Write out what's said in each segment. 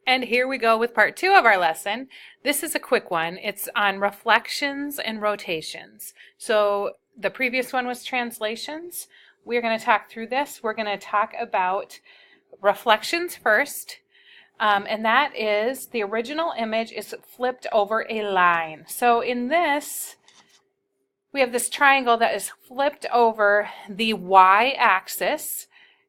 And here we go with part 2 of our lesson. This is a quick one. It's on reflections and rotations. So the previous one was translations. We're going to talk through this. We're going to talk about reflections first. And that is the original image is flipped over a line. So in this, we have this triangle that is flipped over the y-axis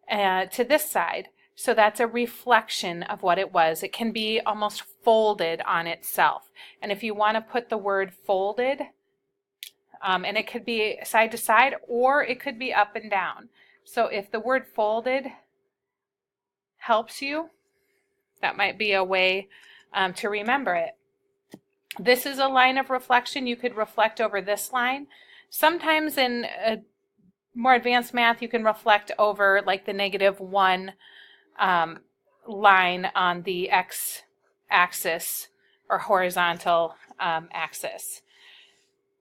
to this side. So that's a reflection of what it was. It can be almost folded on itself. And if you want to put the word folded, and it could be side to side or it could be up and down. So if the word folded helps you, that might be a way to remember it. This is a line of reflection. You could reflect over this line. Sometimes in more advanced math, you can reflect over like the -1 line on the x-axis or horizontal axis.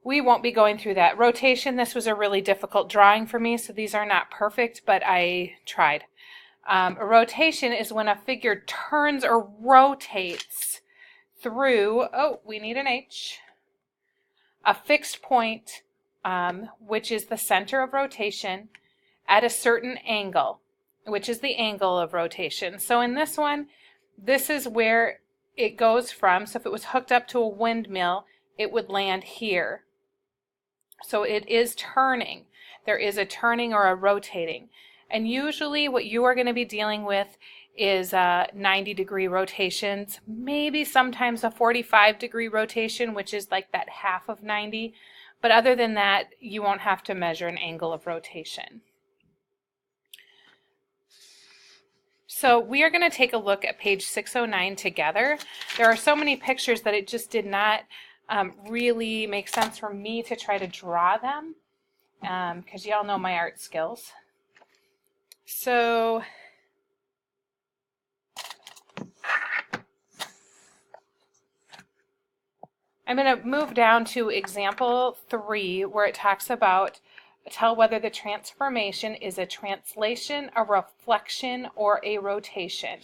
We won't be going through that. Rotation, this was a really difficult drawing for me, so these are not perfect, but I tried. A rotation is when a figure turns or rotates through, we need an H, a fixed point, which is the center of rotation, at a certain angle, which is the angle of rotation. So in this one, this is where it goes from. So if it was hooked up to a windmill, it would land here. So it is turning. There is a turning or a rotating. And usually what you are going to be dealing with is 90-degree rotations, maybe sometimes a 45-degree rotation, which is like that half of 90. But other than that, you won't have to measure an angle of rotation. So we are going to take a look at page 609 together. There are so many pictures that it just did not really make sense for me to try to draw them, because y'all know my art skills. So I'm going to move down to example 3, where it talks about tell whether the transformation is a translation, a reflection, or a rotation.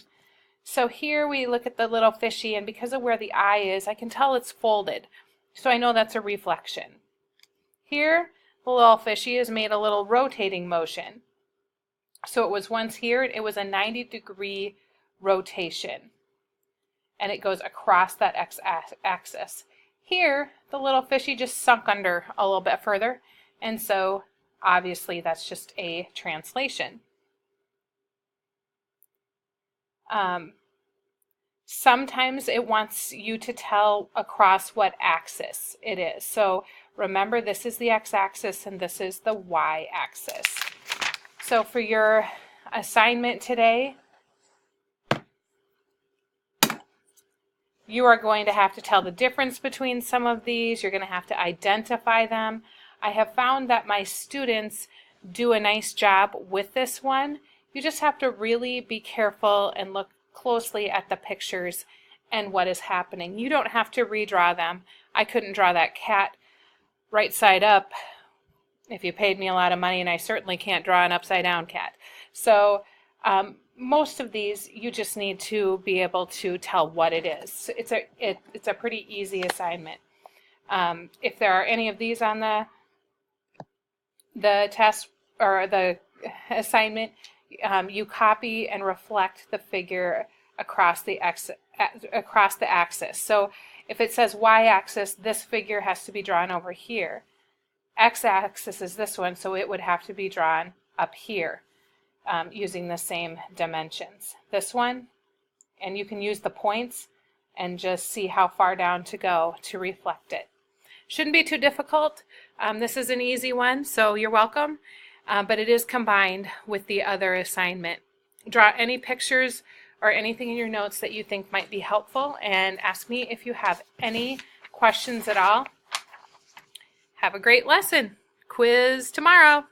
So here we look at the little fishy, and because of where the eye is, I can tell it's folded. So I know that's a reflection. Here, the little fishy has made a little rotating motion. So it was once here, it was a 90-degree rotation. And it goes across that x-axis. Here, the little fishy just sunk under a little bit further. And so, obviously, that's just a translation. Sometimes it wants you to tell across what axis it is. So remember, this is the x-axis and this is the y-axis. So for your assignment today, you are going to have to tell the difference between some of these. You're going to have to identify them. I have found that my students do a nice job with this one. You just have to really be careful and look closely at the pictures and what is happening. You don't have to redraw them. I couldn't draw that cat right side up if you paid me a lot of money, and I certainly can't draw an upside down cat. So most of these you just need to be able to tell what it is. It's a pretty easy assignment. If there are any of these on the test or the assignment, you copy and reflect the figure across the axis. So if it says y-axis, this figure has to be drawn over here. X-axis is this one, so it would have to be drawn up here using the same dimensions. This one, and you can use the points and just see how far down to go to reflect it. Shouldn't be too difficult. This is an easy one, so you're welcome. But it is combined with the other assignment. Draw any pictures or anything in your notes that you think might be helpful, and ask me if you have any questions at all. Have a great lesson. Quiz tomorrow.